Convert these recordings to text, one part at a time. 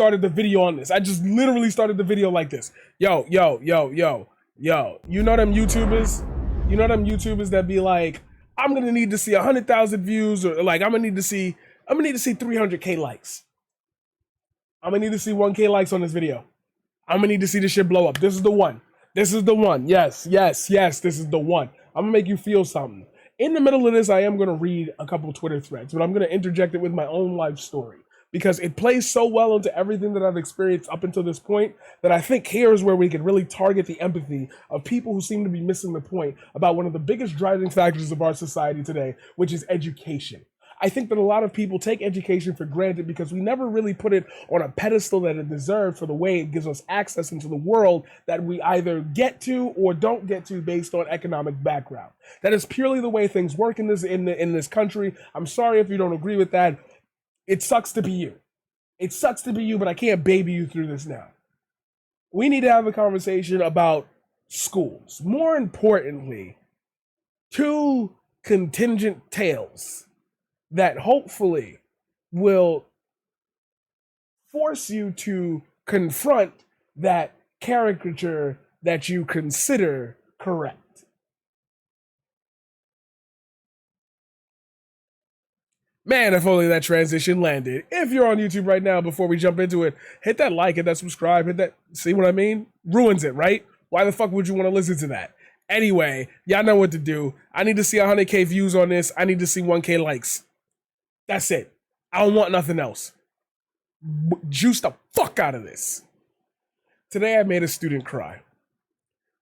started the video on this. I just literally started the video like this. Yo, yo, yo, yo, yo. You know them YouTubers? You know them YouTubers that be like, I'm gonna need to see 100,000 views, or like I'm gonna need to see 300K likes. I'm gonna need to see 1K likes on this video. I'm gonna need to see this shit blow up. This is the one. This is the one. Yes, yes, yes. This is the one. I'm gonna make you feel something. In the middle of this, I am gonna read a couple Twitter threads, but I'm gonna interject it with my own life story because it plays so well into everything that I've experienced up until this point that I think here is where we can really target the empathy of people who seem to be missing the point about one of the biggest driving factors of our society today, which is education. I think that a lot of people take education for granted because we never really put it on a pedestal that it deserves for the way it gives us access into the world that we either get to or don't get to based on economic background. That is purely the way things work in this country. I'm sorry if you don't agree with that. It sucks to be you. It sucks to be you, but I can't baby you through this now. We need to have a conversation about schools. More importantly, two contingent tales that hopefully will force you to confront that caricature that you consider correct. Man, if only that transition landed. If you're on YouTube right now, before we jump into it, hit that like, hit that subscribe, hit that, see what I mean? Ruins it, right? Why the fuck would you want to listen to that? Anyway, y'all know what to do. I need to see 100K views on this. I need to see 1K likes. That's it. I don't want nothing else. Juice the fuck out of this. Today I made a student cry.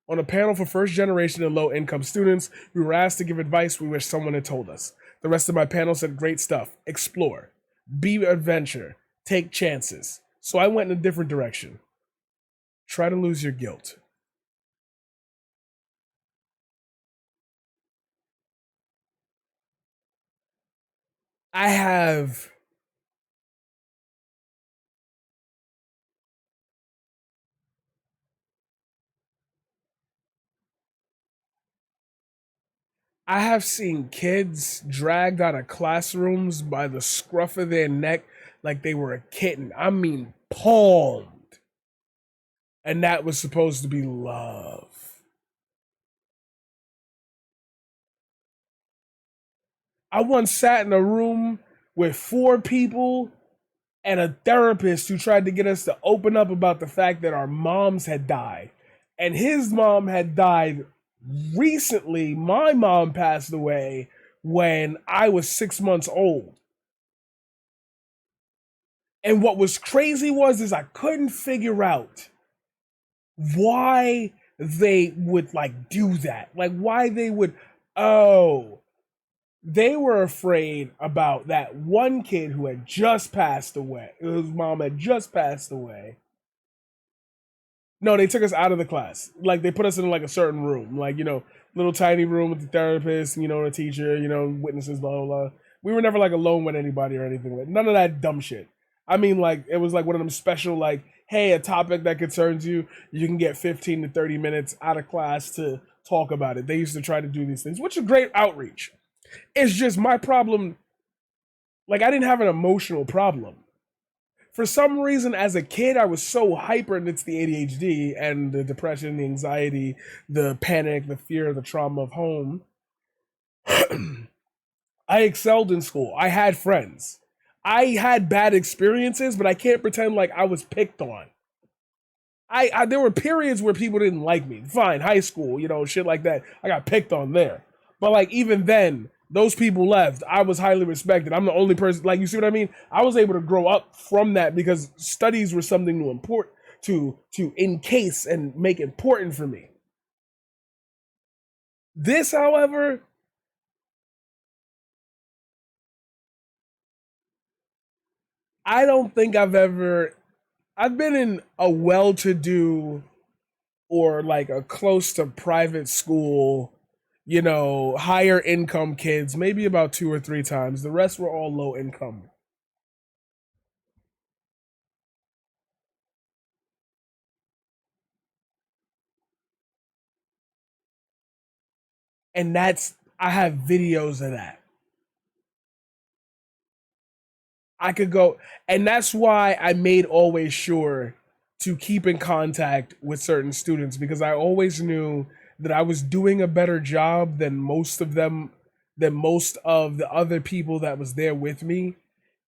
On a panel for first generation and low income students, we were asked to give advice we wish someone had told us. The rest of my panel said great stuff. Explore. Be adventure. Take chances. So I went in a different direction. Try to lose your guilt. I have seen kids dragged out of classrooms by the scruff of their neck like they were a kitten. I mean, palmed. And that was supposed to be love. I once sat in a room with 4 people and a therapist who tried to get us to open up about the fact that our moms had died. And his mom had died recently. My mom passed away when I was 6 months old. And what was crazy is I couldn't figure out why they would like do that. Like why they would, oh, they were afraid about that one kid who had just passed away. His mom had just passed away. No, they took us out of the class. Like they put us in like a certain room, like little tiny room with the therapist, the teacher, witnesses, blah blah blah. We were never like alone with anybody or anything. Like none of that dumb shit. I mean, like it was like one of them special, like, hey, a topic that concerns you, you can get 15 to 30 minutes out of class to talk about it. They used to try to do these things, which is great outreach. It's just my problem. Like I didn't have an emotional problem. For some reason, as a kid, I was so hyper, and it's the ADHD and the depression, the anxiety, the panic, the fear, the trauma of home. I excelled in school. I had friends. I had bad experiences, but I can't pretend like I was picked on. I there were periods where people didn't like me. Fine, high school, shit like that. I got picked on there. But like even then, those people left. I was highly respected. I'm the only person, like, you see what I mean? I was able to grow up from that because studies were something to import to encase and make important for me. This, however, I don't think I've been in a well-to-do or like a close to private school, higher income kids, maybe about 2 or 3 times. The rest were all low income. And I have videos of that. I could go, and that's why I made always sure to keep in contact with certain students because I always knew that I was doing a better job than most of them, than most of the other people that was there with me.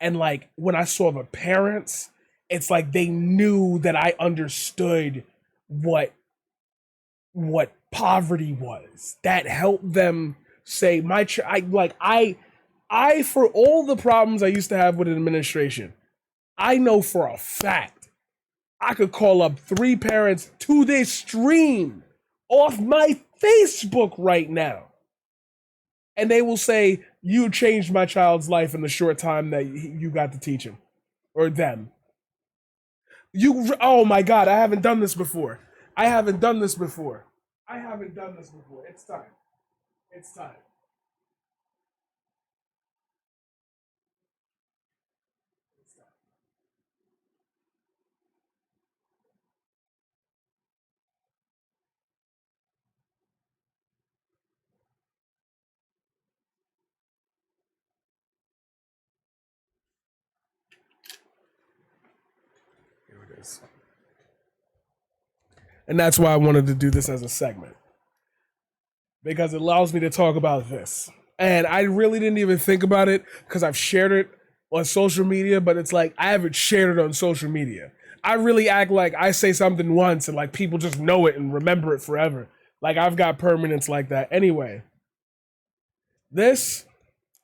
And like when I saw the parents, it's like they knew that I understood what poverty was. That helped them say I for all the problems I used to have with administration, I know for a fact I could call up 3 parents to this stream off my Facebook right now. And they will say, you changed my child's life in the short time that you got to teach him or them. Oh my God, I haven't done this before. I haven't done this before. I haven't done this before. It's time. It's time. It's time. Here it is. And that's why I wanted to do this as a segment because it allows me to talk about this. And I really didn't even think about it because I've shared it on social media, but it's like I haven't shared it on social media. I really act like I say something once and like people just know it and remember it forever. Like I've got permanence like that. Anyway, this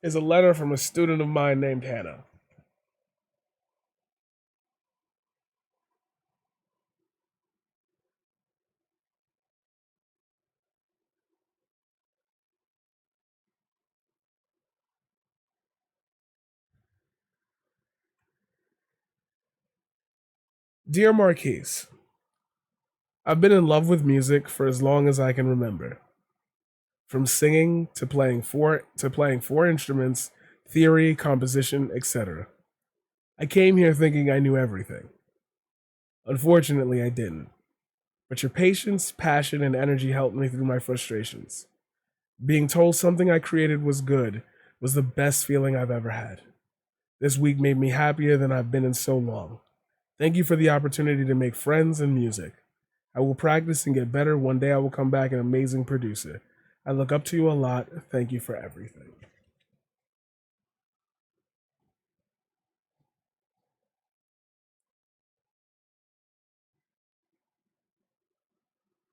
is a letter from a student of mine named Hannah. Dear Marquise, I've been in love with music for as long as I can remember. From singing to playing 4 instruments, theory, composition, etc. I came here thinking I knew everything. Unfortunately, I didn't. But your patience, passion, and energy helped me through my frustrations. Being told something I created was good was the best feeling I've ever had. This week made me happier than I've been in so long. Thank you for the opportunity to make friends and music. I will practice and get better. One day I will come back an amazing producer. I look up to you a lot. Thank you for everything.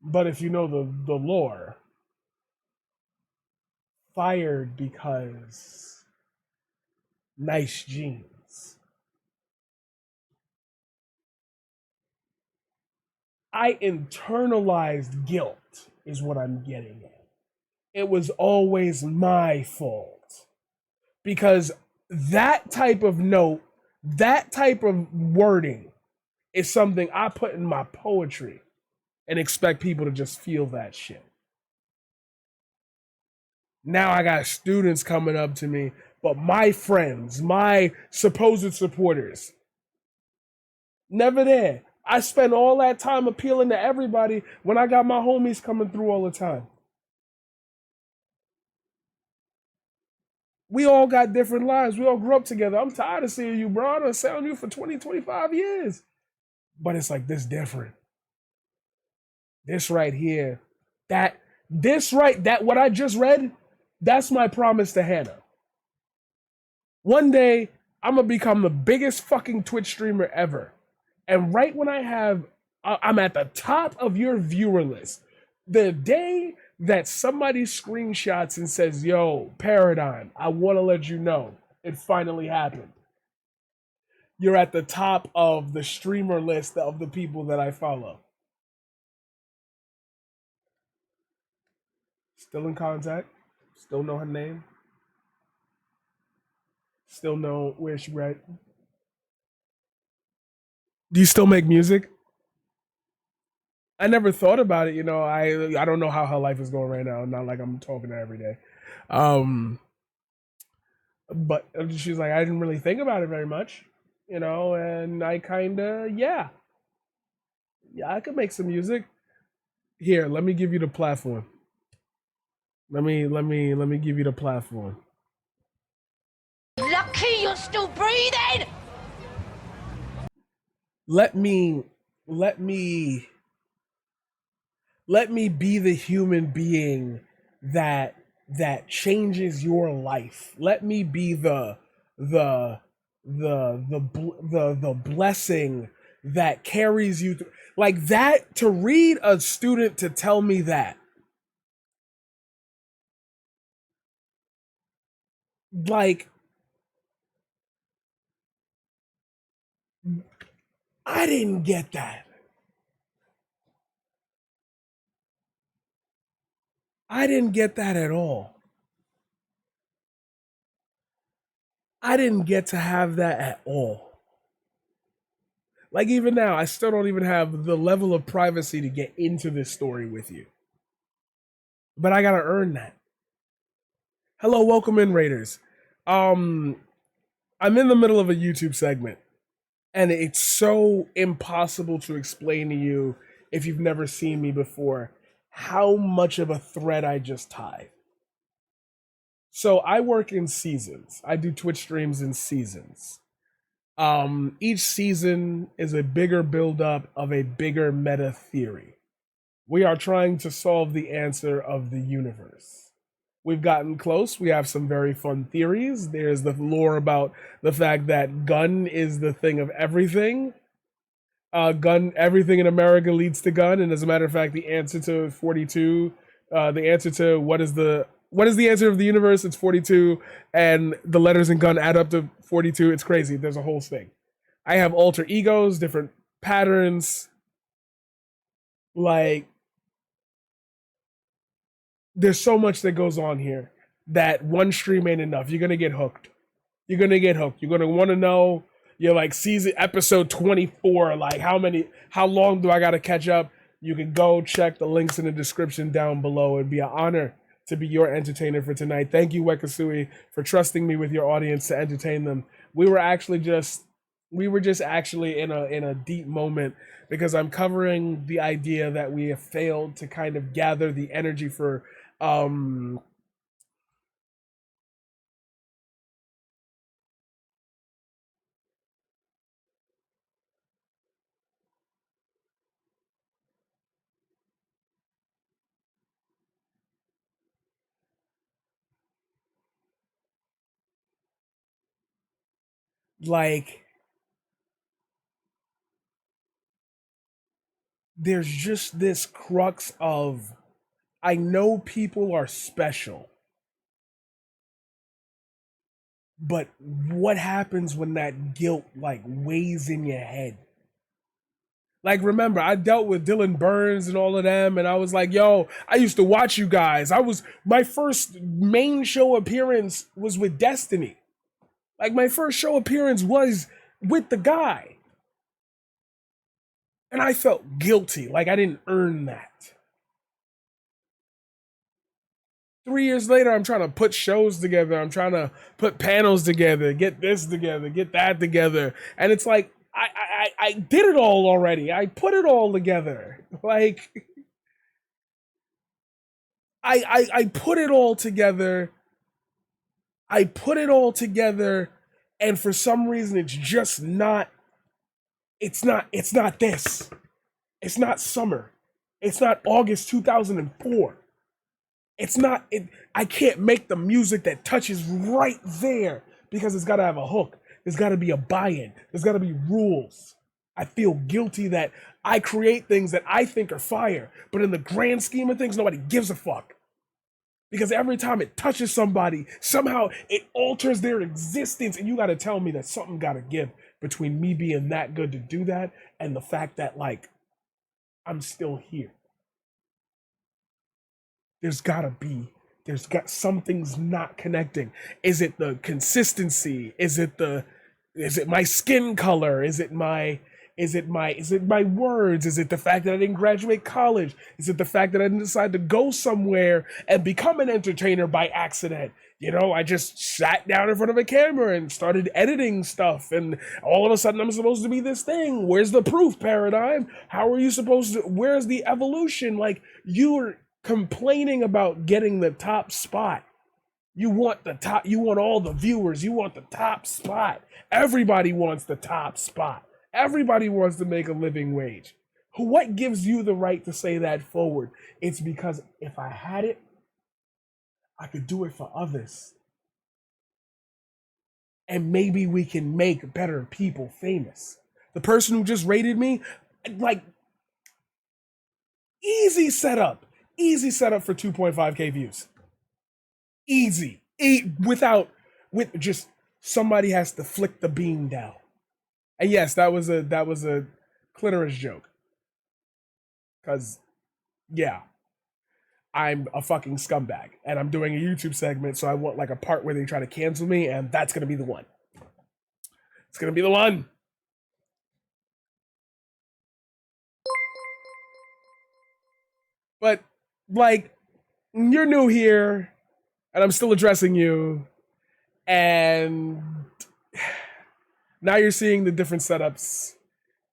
But if you know the lore, fired because nice jeans. I internalized guilt, is what I'm getting at. It was always my fault. Because that type of note, that type of wording is something I put in my poetry and expect people to just feel that shit. Now I got students coming up to me, but my friends, my supposed supporters, never there. I spent all that time appealing to everybody when I got my homies coming through all the time. We all got different lives. We all grew up together. I'm tired of seeing you, bro. I've been selling you for 20, 25 years. But it's like this different. This right here, that what I just read, that's my promise to Hannah. One day, I'm gonna become the biggest fucking Twitch streamer ever. And right when I'm at the top of your viewer list. The day that somebody screenshots and says, yo, Paradigm, I wanna let you know it finally happened. You're at the top of the streamer list of the people that I follow. Still in contact. Still know her name. Still know where she at. Do you still make music? I never thought about it. I don't know how her life is going right now. Not like I'm talking to her every day. Um, but she's like, I didn't really think about it very much, and I kind of, yeah, I could make some music. Here, let me give you the platform. Let me give you the platform. Lucky you still breathing? Let me let me let me be the human being that changes your life. Let me be the the blessing that carries you through. Like that, to read a student to tell me that, like, I didn't get that. I didn't get that at all. I didn't get to have that at all. Like, even now, I still don't even have the level of privacy to get into this story with you. But I gotta earn that. Hello, welcome in, Raiders. Um, I'm in the middle of a YouTube segment, and it's so impossible to explain to you if you've never seen me before how much of a thread I just tied. So I work in seasons. I do Twitch streams in seasons. Each season is a bigger buildup of a bigger meta theory. We are trying to solve the answer of the universe. We've gotten close. We have some very fun theories. There's the lore about the fact that gun is the thing of everything. Gun, everything in America leads to gun, and as a matter of fact, the answer to 42, the answer to what is the answer of the universe? It's 42, and the letters in gun add up to 42. It's crazy. There's a whole thing. I have alter egos, different patterns. Like, there's so much that goes on here that one stream ain't enough. You're gonna get hooked. You're gonna get hooked. You're gonna want to know. You're like season episode 24. Like, how long do I gotta catch up? You can go check the links in the description down below. It'd be an honor to be your entertainer for tonight. Thank you, Wekasui, for trusting me with your audience to entertain them. We were just actually in a deep moment because I'm covering the idea that we have failed to kind of gather the energy for like, there's just this crux of, I know people are special, but what happens when that guilt like weighs in your head? Like, remember, I dealt with Dylan Burns and all of them, and I was like, yo, I used to watch you guys. My first main show appearance was with Destiny. Like, my first show appearance was with the guy. And I felt guilty, like I didn't earn that. 3 years later, I'm trying to put shows together. I'm trying to put panels together, get this together, get that together. And it's like, I did it all already. I put it all together. Like, I put it all together. I put it all together. And for some reason, it's just not, it's not this. It's not summer. It's not August 2004. It's not it. I can't make the music that touches right there because it's got to have a hook. There's got to be a buy-in. There's got to be rules. I feel guilty that I create things that I think are fire, but in the grand scheme of things, nobody gives a fuck. Because every time it touches somebody, somehow it alters their existence, and you got to tell me that something got to give between me being that good to do that and the fact that, like, I'm still here. There's got something's not connecting. Is it the consistency? Is it my skin color? Is it my words? Is it the fact that I didn't graduate college? Is it the fact that I didn't decide to go somewhere and become an entertainer by accident? I just sat down in front of a camera and started editing stuff, and all of a sudden I'm supposed to be this thing. Where's the proof, Paradigm? How are you supposed to, where's the evolution? Like, you're complaining about getting the top spot. You want the top, you want all the viewers, you want the top spot. Everybody wants the top spot. Everybody wants to make a living wage. What gives you the right to say that forward? It's because if I had it, I could do it for others. And maybe we can make better people famous. The person who just rated me, like, easy setup for 2.5K views. Easy. With just somebody has to flick the beam down. And yes, that was a clitoris joke. Cause yeah, I'm a fucking scumbag and I'm doing a YouTube segment, so I want like a part where they try to cancel me, and that's gonna be the one. It's gonna be the one. But like, you're new here, and I'm still addressing you, and now you're seeing the different setups,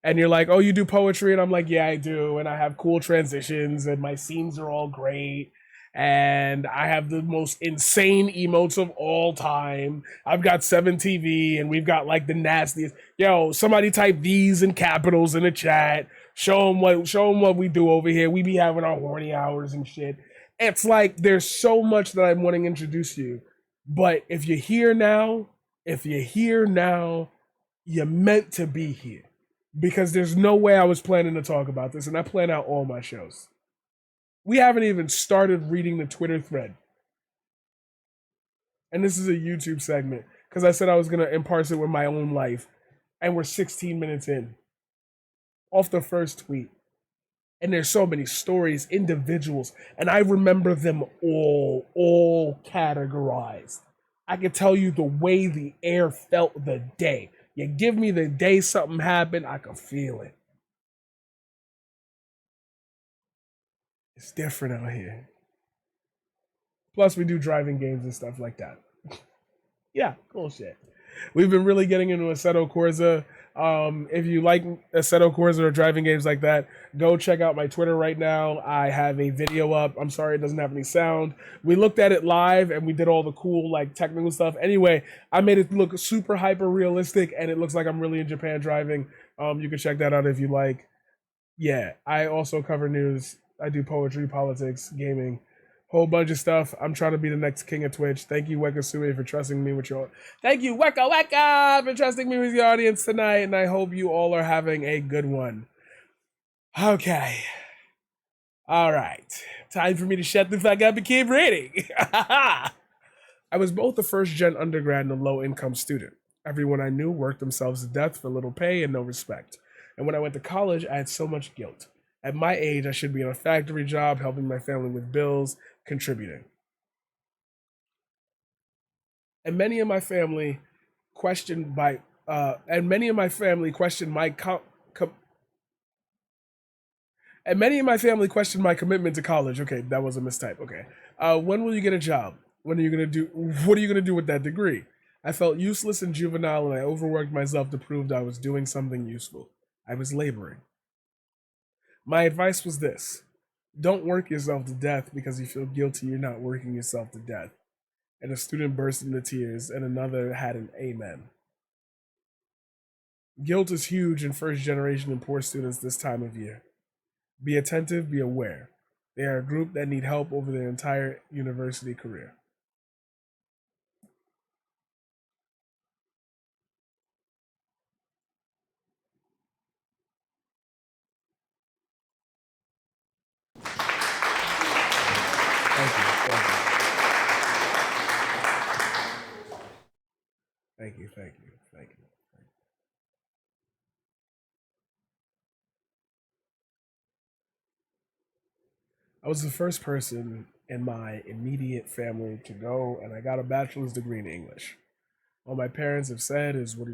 and you're like, oh, you do poetry, and I'm like, yeah, I do, and I have cool transitions, and my scenes are all great, and I have the most insane emotes of all time. I've got 7TV, and we've got like the nastiest. Yo, somebody type these in capitals in the chat. Show them what we do over here. We be having our horny hours and shit. It's like there's so much that I'm wanting to introduce you, but if you're here now, you're meant to be here, because there's no way I was planning to talk about this, and I plan out all my shows. We haven't even started reading the Twitter thread, and this is a YouTube segment because I said I was gonna imparse it with my own life, and we're 16 minutes in off the first tweet, and there's so many stories, individuals, and I remember them all categorized. I can tell you the way the air felt the day. You give me the day something happened, I can feel it. It's different out here. Plus, we do driving games and stuff like that. Yeah, cool shit. We've been really getting into Assetto Corsa. If you like Assetto Corsa or driving games like that, go check out my Twitter right now. I have a video up. I'm sorry it doesn't have any sound. We looked at it live and we did all the cool like technical stuff. Anyway, I made it look super hyper realistic and it looks like I'm really in Japan driving. You can check that out if you like. Yeah, I also cover news. I do poetry, politics, gaming, whole bunch of stuff. I'm trying to be the next king of Twitch. Thank you, Weka Sui, for trusting me with your. Thank you, Weka, for trusting me with your audience tonight, and I hope you all are having a good one. Okay. All right. Time for me to shut the fuck up and keep reading. I was both a first gen undergrad and a low income student. Everyone I knew worked themselves to death for little pay and no respect. And when I went to college, I had so much guilt. At my age, I should be in a factory job, helping my family with bills, contributing. And many of my family questioned my and many of my family questioned my com- and many of my family questioned my commitment to college. Okay, that was a mistype. Okay, when will you get a job? When are you gonna do? What are you gonna do with that degree? I felt useless and juvenile, and I overworked myself to prove that I was doing something useful. I was laboring. My advice was this: don't work yourself to death because you feel guilty you're not working yourself to death. And a student burst into tears, and another had an amen. Guilt is huge in first generation and poor students this time of year. Be attentive, be aware. They are a group that need help over their entire university career. Thank you. Thank you. Thank you. Thank you. I was the first person in my immediate family to go, and I got a bachelor's degree in English. All my parents have said is, what are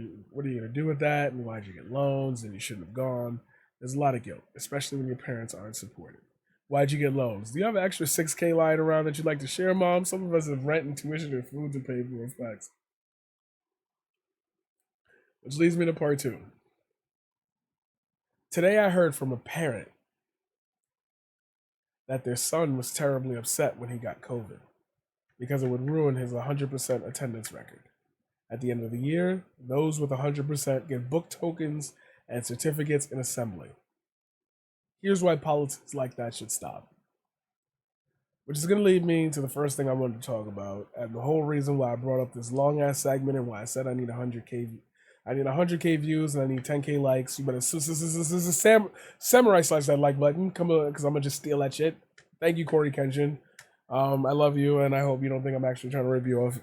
you gonna do with that? And why'd you get loans? And you shouldn't have gone. There's a lot of guilt, especially when your parents aren't supportive. Why'd you get loans? Do you have an extra 6K lying around that you'd like to share, Mom? Some of us have rent and tuition and food to pay for effects. Which leads me to part two. Today I heard from a parent that their son was terribly upset when he got COVID. because it would ruin his 100% attendance record. At the end of the year, those with 100% get book tokens and certificates in assembly. Here's why politics like that should stop. Which is going to lead me to the first thing I wanted to talk about, and the whole reason why I brought up this long ass segment and why I said I need 100K. I need 100K views and I need 10K likes. You better samurai slice that like button. Come on, because I'm gonna just steal that shit. Thank you, Corey Kenshin. I love you, and I hope you don't think I'm actually trying to rip you off.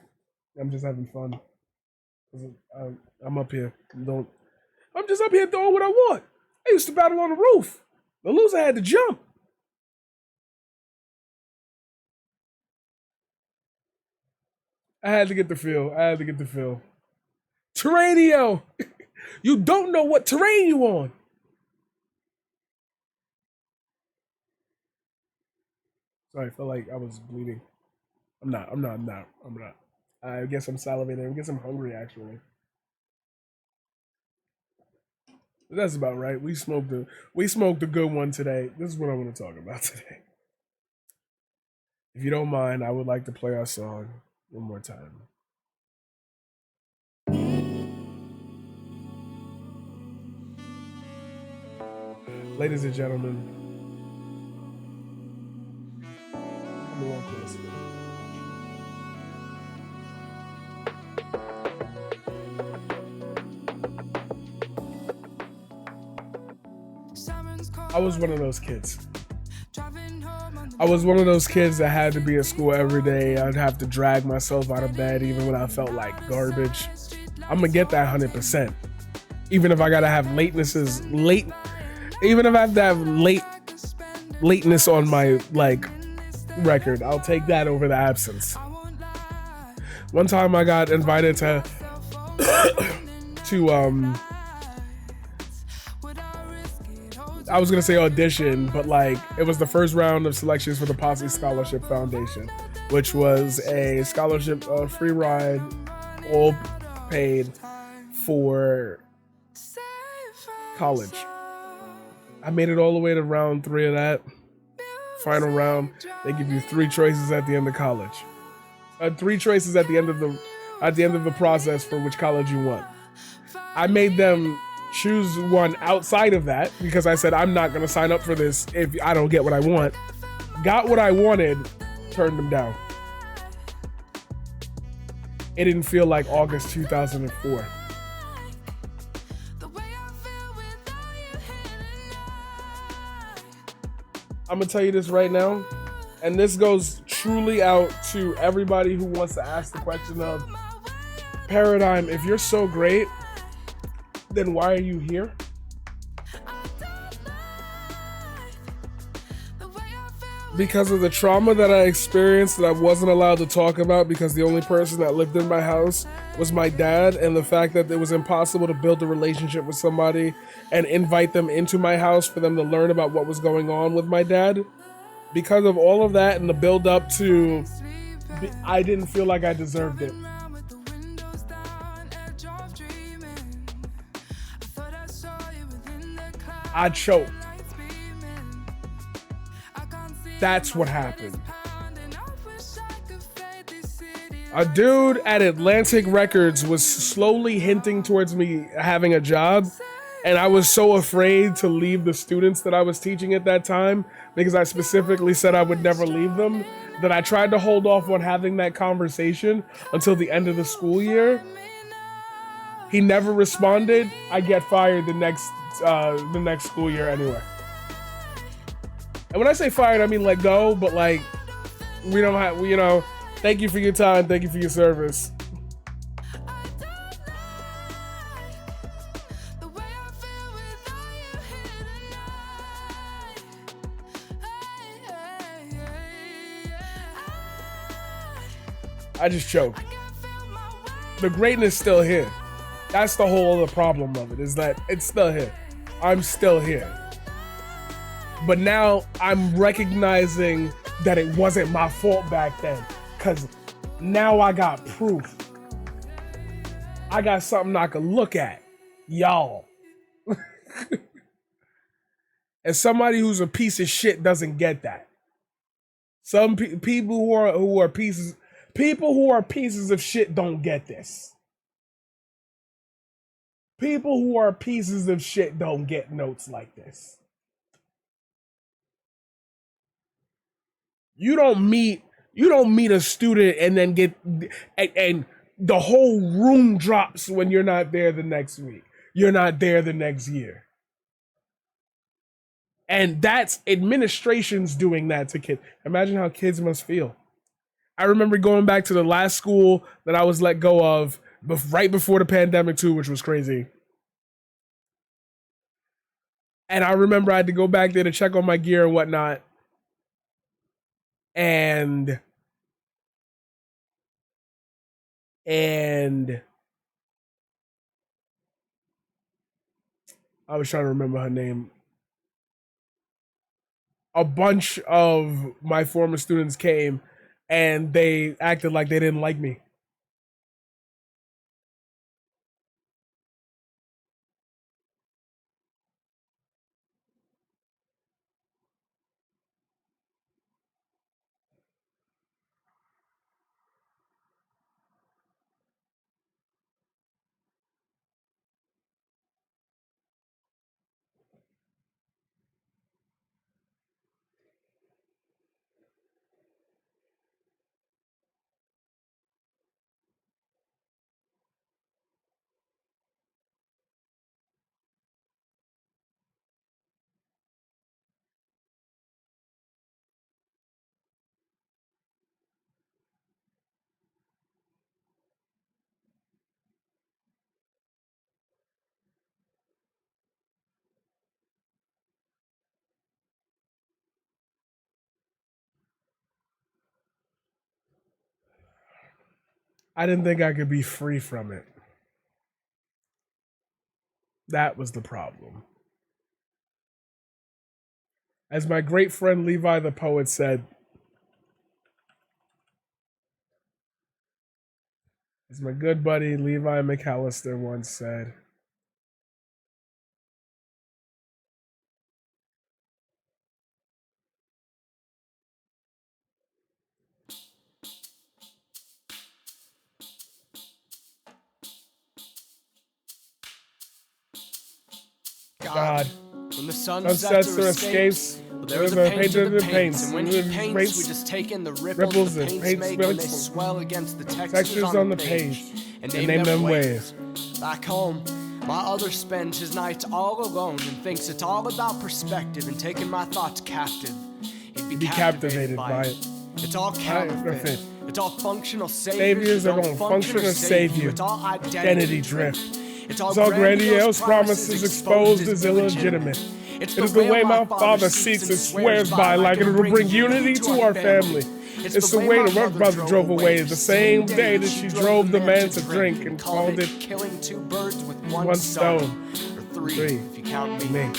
I'm just having fun. I'm up here. I'm just up here throwing what I want. I used to battle on the roof. The loser had to jump. I had to get the feel. Terranio! You don't know what terrain you on. Sorry, I felt like I was bleeding. I'm not. I guess I'm salivating. I guess I'm hungry, actually. But that's about right. We smoked a good one today. This is what I want to talk about today. If you don't mind, I would like to play our song one more time. Ladies and gentlemen, come along close. I was one of those kids. I was one of those kids that had to be at school every day. I'd have to drag myself out of bed even when I felt like garbage. I'm gonna get that 100%. Even if I gotta have even if I have to have lateness on my record, I'll take that over the absence. One time I got invited to I was gonna say audition, but it was the first round of selections for the Posse Scholarship Foundation, which was a scholarship, free ride, all paid for college. I made it all the way to round 3 of that. Final round, they give you 3 choices at the end of college. 3 choices at the end of the process for which college you want. I made them choose one outside of that because I said I'm not going to sign up for this if I don't get what I want. Got what I wanted, turned them down. It didn't feel like August 2004. I'm going to tell you this right now, and this goes truly out to everybody who wants to ask the question of, Paradigm, if you're so great, then why are you here? Because of the trauma that I experienced that I wasn't allowed to talk about because the only person that lived in my house was my dad, and the fact that it was impossible to build a relationship with somebody and invite them into my house for them to learn about what was going on with my dad. Because of all of that and the build up to, I didn't feel like I deserved it. I choked. That's what happened. A dude at Atlantic Records was slowly hinting towards me having a job, and I was so afraid to leave the students that I was teaching at that time because I specifically said I would never leave them, that I tried to hold off on having that conversation until the end of the school year. He never responded. I get fired the next school year anyway. And when I say fired, I mean let go, but we don't have, thank you for your time, thank you for your service. I just choked. The greatness is still here. That's the whole other problem of it, is that it's still here. I'm still here. But now I'm recognizing that it wasn't my fault back then, because now I got proof. I got something I can look at. Y'all. And somebody who's a piece of shit doesn't get that. Some people who are People who are pieces of shit don't get this. People who are pieces of shit don't get notes like this. You don't meet a student and then get and the whole room drops when you're not there the next week. You're not there the next year. And that's administration's doing that to kids. Imagine how kids must feel. I remember going back to the last school that I was let go of right before the pandemic too, which was crazy. And I remember I had to go back there to check on my gear and whatnot. And I was trying to remember her name. A bunch of my former students came and they acted like they didn't like me. I didn't think I could be free from it. That was the problem. As my great friend Levi the poet said, as my good buddy Levi McAllister once said, God, when the sun sets or escapes, there's a painter that paints, and when he paints, we just take in the ripples the paints make when they swell against the textures on the page, and name them waves. Back home, my other spends his nights all alone and thinks it's all about perspective and taking my thoughts captive. He'd be captivated by it. It's all counterfeit. It's all functional saviors that don't function or save you. It's all identity drift. It's all grandiose promises exposed as illegitimate. It is the way my father seeks and swears by, like it will bring unity to our family. It's the way the work brother drove away the same day that she drove the man to drink and called it killing two birds with one stone. Or three, if you count me.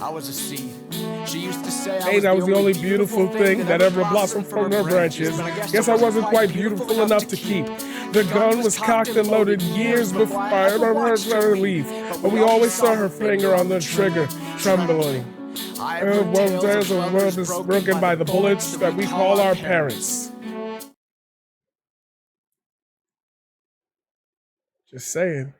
I was a seed. She used to say I was the only beautiful thing that ever blossomed from her branches. Guess I wasn't quite beautiful enough to keep. The gun was cocked and loaded years before I ever heard her leave. But we always saw her finger on the trigger, trembling. There's a world that's broken by the bullets that we call our parents. Just saying.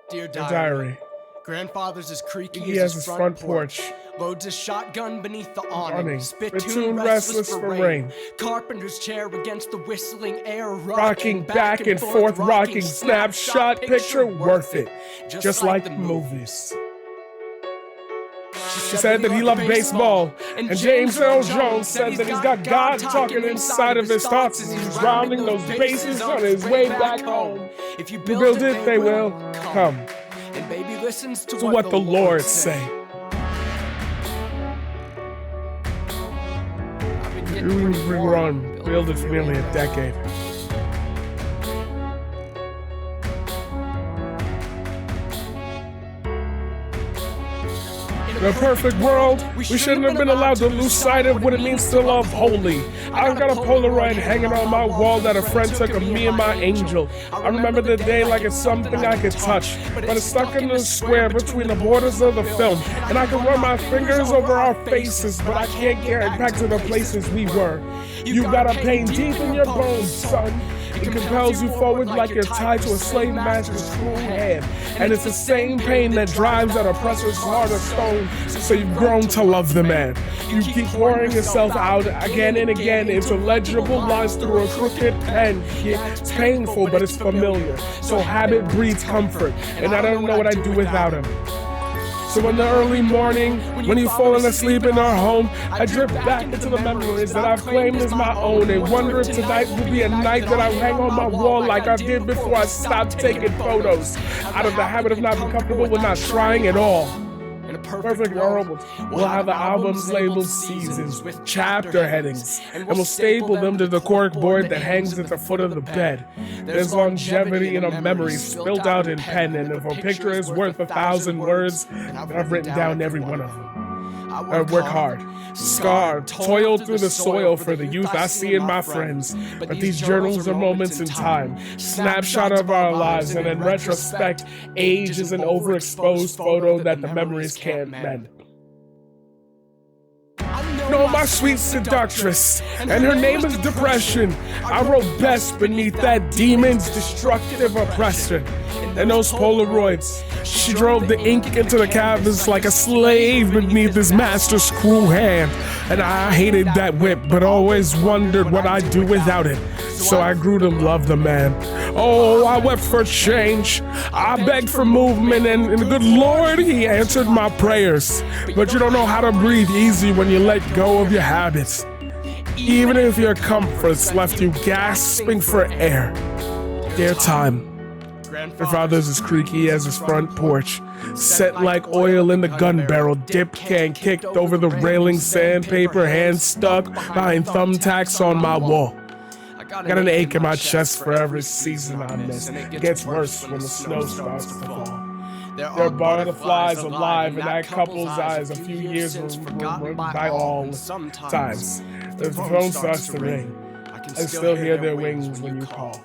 Dear Diary. Grandfather's as creaky as his front porch. Loads a shotgun beneath the awning. Spittoon restless for rain. Carpenter's chair against the whistling air. Rocking back and forth, rocking snapshot picture worth it. Just like the movies. She said that he loved baseball, and James Earl Jones said that he's got God talking inside of his thoughts as he's rounding those bases on his way back home. If you build it, they will come. And baby listens to what the Lord say. We were on Build It for nearly a decade. In a perfect world, we shouldn't have been allowed to lose sight of what it means to love wholly. I've got a Polaroid hanging on my wall that a friend took of me and my angel. I remember the day like it's something I could touch, but it's stuck in the square between the borders of the film. And I can run my fingers over our faces, but I can't get back to the places we were. You got a pain deep in your bones, son. It compels you forward like you're tied to a slave master's cruel hand. And it's the same pain that drives that oppressor's heart of stone. So you've grown to love the man. You keep pouring yourself out again and again into legible lines through a crooked pen. Yeah, it's painful, but it's familiar. So habit breeds comfort, and I don't know what I'd do without him. So in the early morning, when you've fallen asleep in our home, I drift back into the memories that I've claimed as my own and wonder if tonight will be a night that I hang on my wall like I did before I stopped taking photos. Out of the habit of not being comfortable with not trying at all. In a perfect world, we'll have the albums labeled seasons with chapter headings, and we'll staple them to the cork board that hangs at the foot of the bed. There's longevity in a memory spilled out in pen, and if a picture is worth 1,000 words, then I've written down every one of them. I work hard, scarred, toiled through the soil for the youth I see in my friends. But these journals are moments in time, snapshot of our lives, and in retrospect, age is an overexposed photo that the memories can't mend. No, my sweet seductress, and her name is depression. I wrote best beneath that demon's destructive oppression. And those Polaroids, she drove the ink into the canvas like a slave beneath his master's cruel hand. And I hated that whip, but always wondered what I'd do without it. So I grew to love the man. Oh, I wept for change. I begged for movement, and the good Lord, he answered my prayers. But you don't know how to breathe easy when you let go of your habits. Even if your comforts left you gasping for air. Dear time. Your father's as creaky as his front porch, set like oil in the gun barrel, dip can kicked over the railing, sandpaper hands stuck behind thumbtacks on my wall. Got an ache in my chest for every season I miss. It gets worse when the snow starts to fall. There are butterflies alive in that couple's eyes. A few years were by all times. The phone starts to ring. I still hear their wings when you call.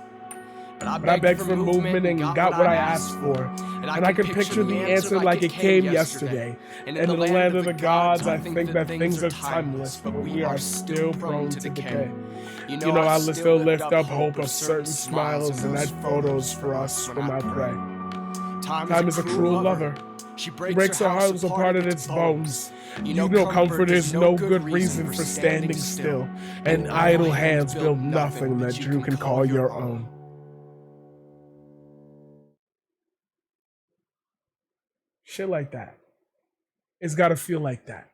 But I begged for movement and got what I asked for. And I could picture the answer like it came yesterday. And in the land of the gods, I think that things are timeless, but we are still prone to decay. You know, I still lift up hope of certain smiles and that photos for us when I pray. Time is a cruel lover. She breaks her heart apart at its bones. You know comfort is no good reason for standing still. And idle hands build nothing that you can call your own. Shit like that. It's gotta feel like that.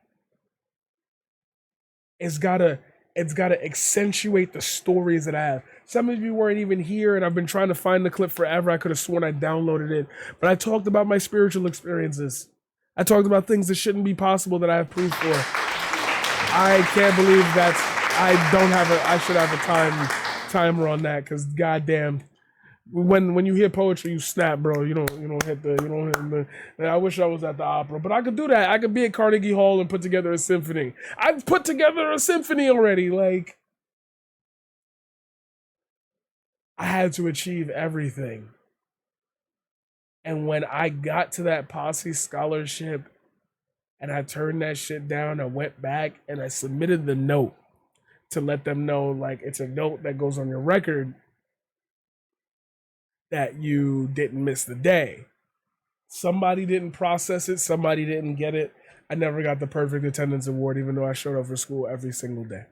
It's gotta accentuate the stories that I have. Some of you weren't even here, and I've been trying to find the clip forever. I could have sworn I downloaded it. But I talked about my spiritual experiences. I talked about things that shouldn't be possible that I have proof for. I can't believe that I should have a timer on that, because goddamn. When you hear poetry, you snap, bro. You don't hit the. I wish I was at the opera, but I could do that. I could be at Carnegie Hall and put together a symphony. I've put together a symphony already. Like, I had to achieve everything, and when I got to that Posse scholarship, and I turned that shit down, I went back and I submitted the note to let them know, like, it's a note that goes on your record that you didn't miss the day. Somebody didn't process it. Somebody didn't get it. I never got the perfect attendance award, even though I showed up for school every single day.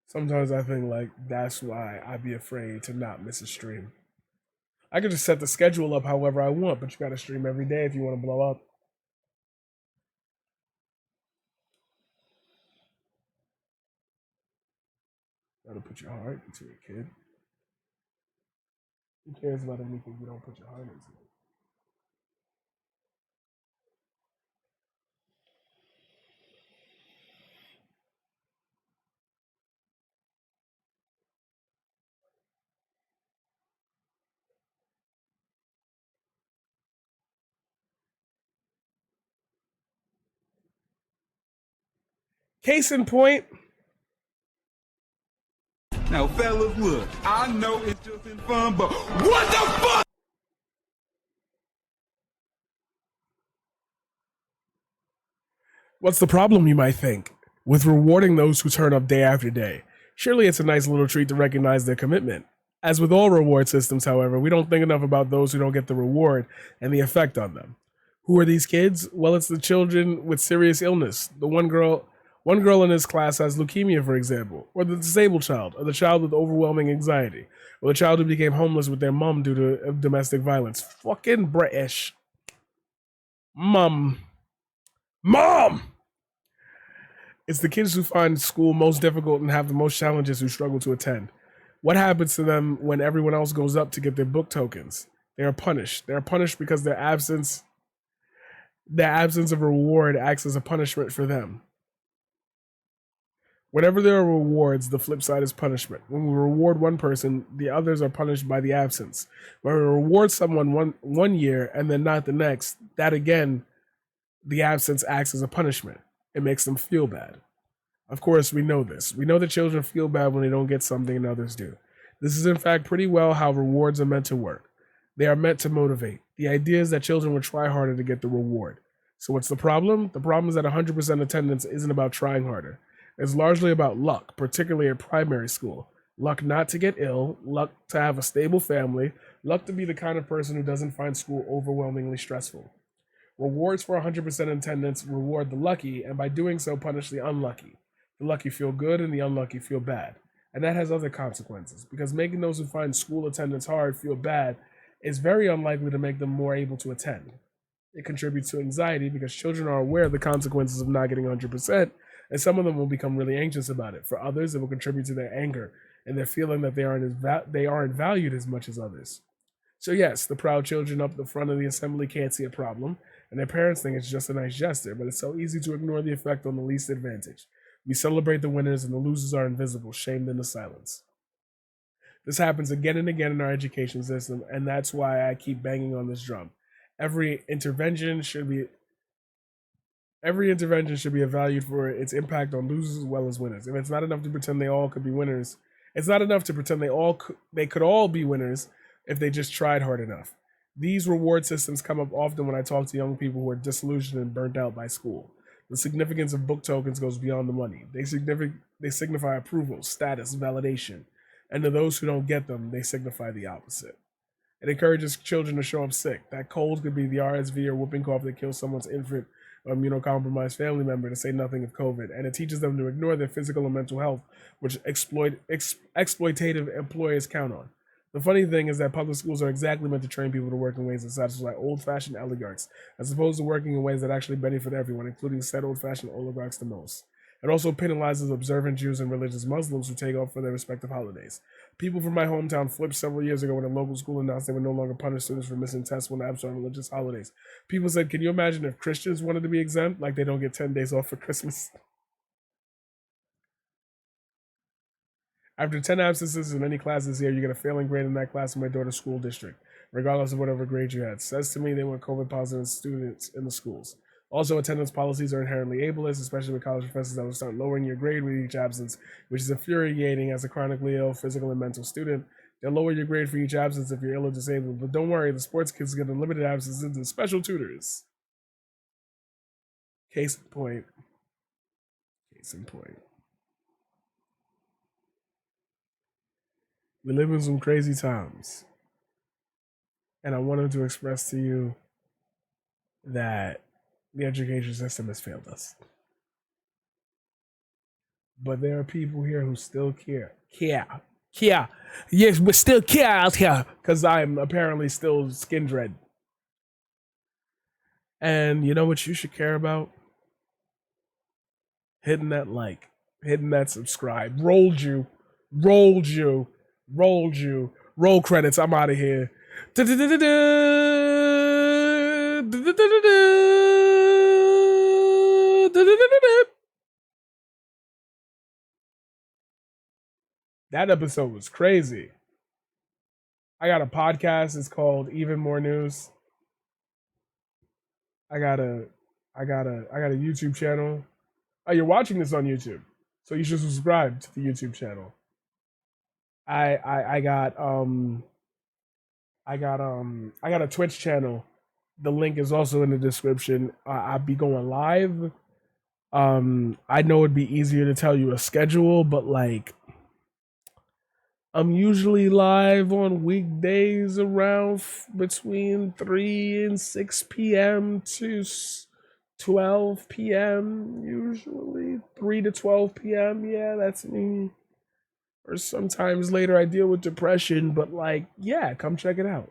Sometimes I think, like, that's why I'd be afraid to not miss a stream. I could just set the schedule up however I want, but you gotta stream every day if you want to blow up. Gotta put your heart into it, kid. Who cares about anything you don't put your heart into? Case in point. Now, fellas, look, I know it's just in fun, but what the fuck? What's the problem, you might think, with rewarding those who turn up day after day? Surely it's a nice little treat to recognize their commitment. As with all reward systems, however, we don't think enough about those who don't get the reward and the effect on them. Who are these kids? Well, it's the children with serious illness. The one girl in his class has leukemia, for example, or the disabled child, or the child with overwhelming anxiety, or the child who became homeless with their mom due to domestic violence. Fucking British. Mom. It's the kids who find school most difficult and have the most challenges who struggle to attend. What happens to them when everyone else goes up to get their book tokens? They are punished. They are punished because their absence of reward acts as a punishment for them. Whenever there are rewards, the flip side is punishment. When we reward one person, the others are punished by the absence. When we reward someone one year and then not the next, that again, the absence acts as a punishment. It makes them feel bad. Of course, we know this. We know that children feel bad when they don't get something and others do. This is in fact pretty well how rewards are meant to work. They are meant to motivate. The idea is that children will try harder to get the reward. So what's the problem? The problem is that 100% attendance isn't about trying harder. It's largely about luck, particularly at primary school. Luck not to get ill, luck to have a stable family, luck to be the kind of person who doesn't find school overwhelmingly stressful. Rewards for 100% attendance reward the lucky, and by doing so punish the unlucky. The lucky feel good and the unlucky feel bad. And that has other consequences, because making those who find school attendance hard feel bad is very unlikely to make them more able to attend. It contributes to anxiety because children are aware of the consequences of not getting 100%, and some of them will become really anxious about it. For others, it will contribute to their anger and their feeling that they aren't valued as much as others. So yes, the proud children up the front of the assembly can't see a problem, and their parents think it's just a nice gesture, but it's so easy to ignore the effect on the least advantaged. We celebrate the winners and the losers are invisible, shamed into silence. This happens again and again in our education system, and that's why I keep banging on this drum. Every intervention should be evaluated for its impact on losers as well as winners. If it's not enough to pretend they all could be winners, it's not enough to pretend they could all be winners if they just tried hard enough. These reward systems come up often when I talk to young people who are disillusioned and burnt out by school. The significance of book tokens goes beyond the money. They signify approval, status, validation. And to those who don't get them, they signify the opposite. It encourages children to show up sick. That cold could be the RSV or whooping cough that kills someone's infant or immunocompromised family member, to say nothing of COVID. And it teaches them to ignore their physical and mental health, which exploitative employers count on. The funny thing is that public schools are exactly meant to train people to work in ways that satisfy old-fashioned oligarchs, as opposed to working in ways that actually benefit everyone, including said old-fashioned oligarchs the most. It also penalizes observant Jews and religious Muslims who take off for their respective holidays. People from my hometown flipped several years ago when a local school announced they would no longer punish students for missing tests when absent on religious holidays. People said, can you imagine if Christians wanted to be exempt, like they don't get 10 days off for Christmas? After 10 absences in any class this year, you get a failing grade in that class in my daughter's school district, regardless of whatever grade you had. Says to me they want COVID positive students in the schools. Also, attendance policies are inherently ableist, especially with college professors that will start lowering your grade with each absence, which is infuriating as a chronically ill physical and mental student. They'll lower your grade for each absence if you're ill or disabled, but don't worry, the sports kids get unlimited absences and special tutors. Case in point. We live in some crazy times. And I wanted to express to you that the education system has failed us. But there are people here who still care. Yes, we still care out here. Because I'm apparently still skin dread. And you know what you should care about? Hitting that like. Hitting that subscribe. Rolled you. Roll credits. I'm out of here. That episode was crazy. I got a podcast. It's called Even More News. I got a YouTube channel. Oh, you're watching this on YouTube, so you should subscribe to the YouTube channel. I got a Twitch channel. The link is also in the description. I'll be going live. I know it'd be easier to tell you a schedule, but like I'm usually live on weekdays around between 3 and 6 p.m. to 12 p.m. usually 3 to 12 p.m. Yeah, that's me. Or sometimes later I deal with depression, but like, yeah, come check it out.